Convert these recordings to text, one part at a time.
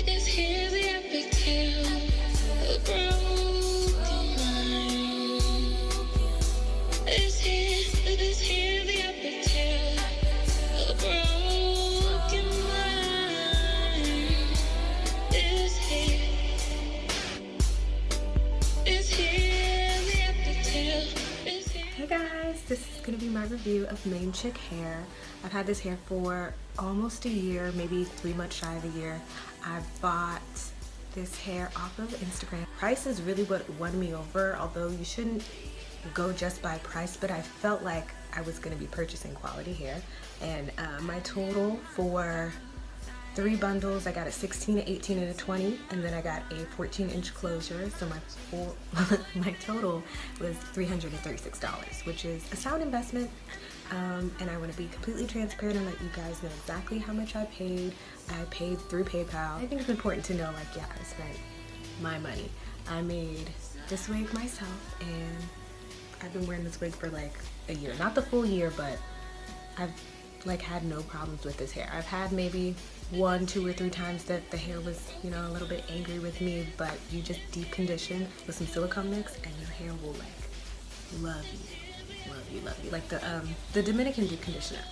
Is here the epic tale of broken mind? Is here the epic tale of broken mind? Is here the epic tale? Hey guys, this is going to be my review of ManeChickHair. I've had this hair for almost a year, maybe 3 months shy of a year. I bought this hair off of Instagram. Price is really what won me over, although you shouldn't go just by price, but I felt like I was going to be purchasing quality hair. And my total for 3 bundles, I got a 16, a 18, and a 20, and then I got a 14-inch closure. So my total was $336, which is a sound investment. And I want to be completely transparent and let you guys know exactly how much I paid. I paid through PayPal. I think it's important to know, like, yeah, I spent my money. I made this wig myself, and I've been wearing this wig for like a year. Not the full year, but I've like had no problems with this hair. I've had maybe 1, 2, or 3 times that the hair was, you know, a little bit angry with me, but you just deep condition with some silicone mix and your hair will like love you, like the Dominican deep conditioner.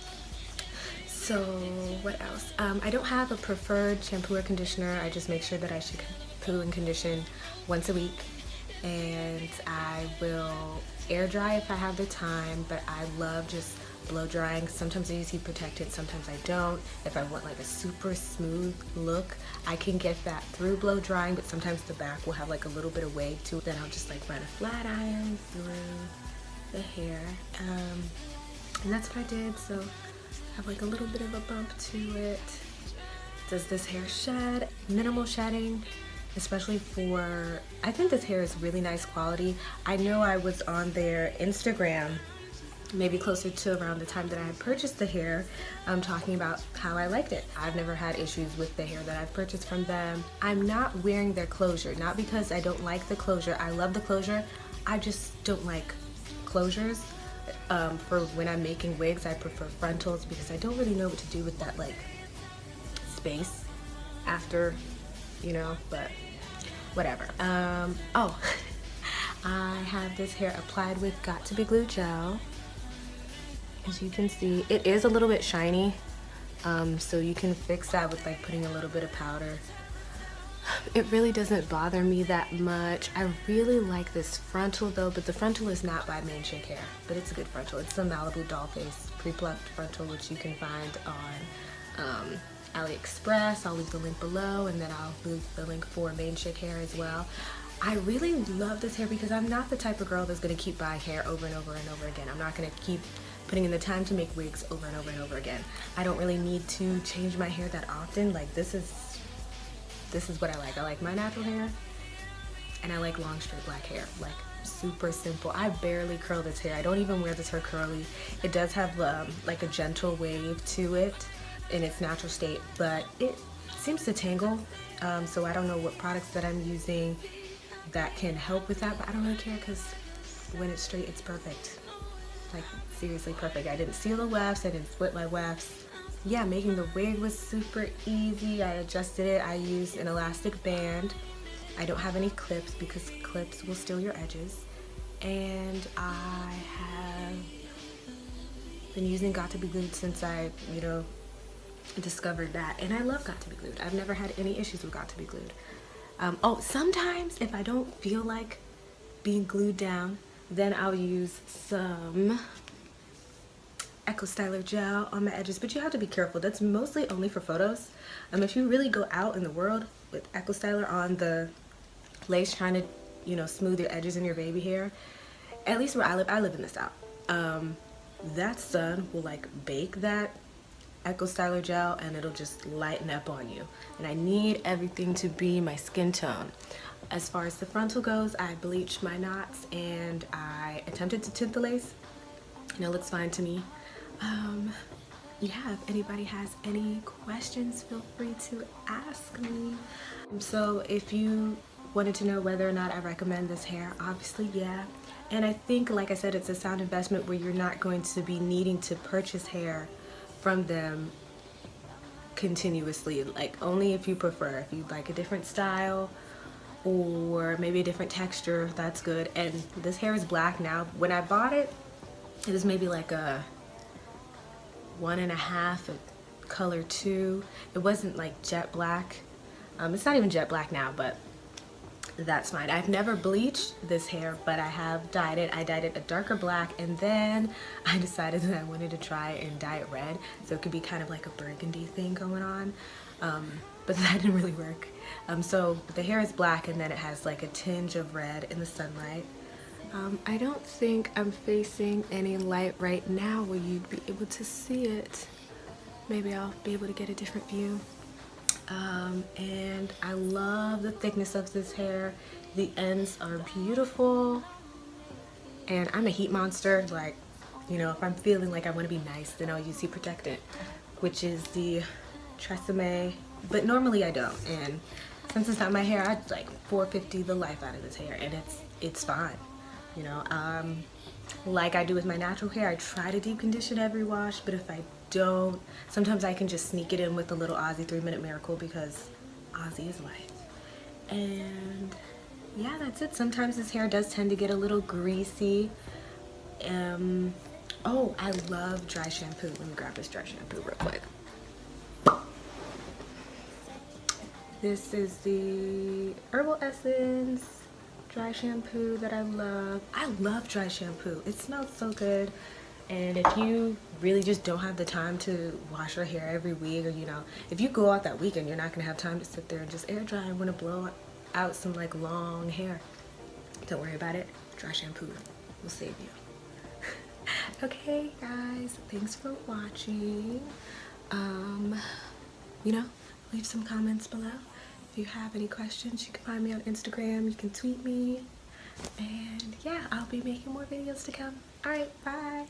So what else? I don't have a preferred shampoo or conditioner. I just make sure that I shampoo and condition once a week, and I will air dry if I have the time, but I love just blow drying. Sometimes I use heat protectant, sometimes I don't. If I want like a super smooth look, I can get that through blow drying, but sometimes the back will have like a little bit of wave to it. Then I'll just like run a flat iron through the hair, and that's what I did. So I have like a little bit of a bump to it. Does this hair shed? Minimal shedding, especially for, I think this hair is really nice quality. I know I was on their Instagram maybe closer to around the time that I had purchased the hair, talking about how I liked it. I've never had issues with the hair that I've purchased from them. I'm not wearing their closure, not because I don't like the closure. I love the closure. I just don't like closures. For when I'm making wigs, I prefer frontals because I don't really know what to do with that like space after, you know, but whatever. Oh, I have this hair applied with Got To Be Glue gel. As you can see, it is a little bit shiny, so you can fix that with like putting a little bit of powder. It really doesn't bother me that much. I really like this frontal though, but the frontal is not by ManeChickHair, but it's a good frontal. It's the Malibu Dollface pre-plucked frontal, which you can find on AliExpress. I'll leave the link below, and then I'll leave the link for ManeChickHair as well. I really love this hair because I'm not the type of girl that's going to keep buying hair over and over and over again. I'm not going to keep putting in the time to make wigs over and over and over again. I don't really need to change my hair that often. Like this is what I like. I like my natural hair, and I like long straight black hair, like super simple. I barely curl this hair. I don't even wear this hair curly. It does have like a gentle wave to it in its natural state, but it seems to tangle. So I don't know what products that I'm using that can help with that, but I don't really care because when it's straight, it's perfect. Like seriously perfect. I didn't seal the wefts, I didn't split my wefts. Yeah, making the wig was super easy. I adjusted it. I used an elastic band. I don't have any clips because clips will steal your edges. And I have been using Got To Be Glued since I, you know, discovered that. And I love Got To Be Glued. I've never had any issues with Got To Be Glued. Oh, sometimes if I don't feel like being glued down, then I'll use some Echo Styler gel on my edges, but you have to be careful. That's mostly only for photos. If you really go out in the world with Echo Styler on the lace trying to, you know, smooth your edges in your baby hair, at least where I live in the South, that sun will like bake that Echo Styler gel and it'll just lighten up on you. And I need everything to be my skin tone. As far as the frontal goes, I bleached my knots and I attempted to tint the lace, and it looks fine to me. Yeah, if anybody has any questions, feel free to ask me. So if you wanted to know whether or not I recommend this hair, obviously yeah. And I think, like I said, it's a sound investment where you're not going to be needing to purchase hair from them continuously, like only if you prefer. If you'd like a different style or maybe a different texture, that's good. And this hair is black now. When I bought it, it was maybe like a 1.5, a color 2. It wasn't like jet black. It's not even jet black now, but that's fine. I've never bleached this hair, but I have dyed it. I dyed it a darker black, and then I decided that I wanted to try and dye it red, so it could be kind of like a burgundy thing going on. But that didn't really work. So the hair is black, and then it has like a tinge of red in the sunlight. I don't think I'm facing any light right now where you'd be able to see it. Maybe I'll be able to get a different view. And I love the thickness of this hair. The ends are beautiful, and I'm a heat monster. Like, you know, if I'm feeling like I want to be nice, then I'll use heat protectant, which is the Tresemme, but normally I don't. And since it's not my hair, I'd like 450 the life out of this hair, and it's fine, you know. Like I do with my natural hair, I try to deep condition every wash, but if I don't, sometimes I can just sneak it in with a little Aussie 3-minute miracle, because Aussie is life. And yeah, that's it. Sometimes this hair does tend to get a little greasy. Oh, I love dry shampoo. Let me grab this dry shampoo real quick. This is the Herbal Essence dry shampoo that I love. I love dry shampoo. It smells so good. And if you really just don't have the time to wash your hair every week, or, you know, if you go out that weekend, you're not gonna have time to sit there and just air dry and want to blow out some like long hair, don't worry about it. Dry shampoo will save you. Okay guys, thanks for watching. You know, leave some comments below. If you have any questions, you can find me on Instagram, you can tweet me, and yeah, I'll be making more videos to come. All right, bye.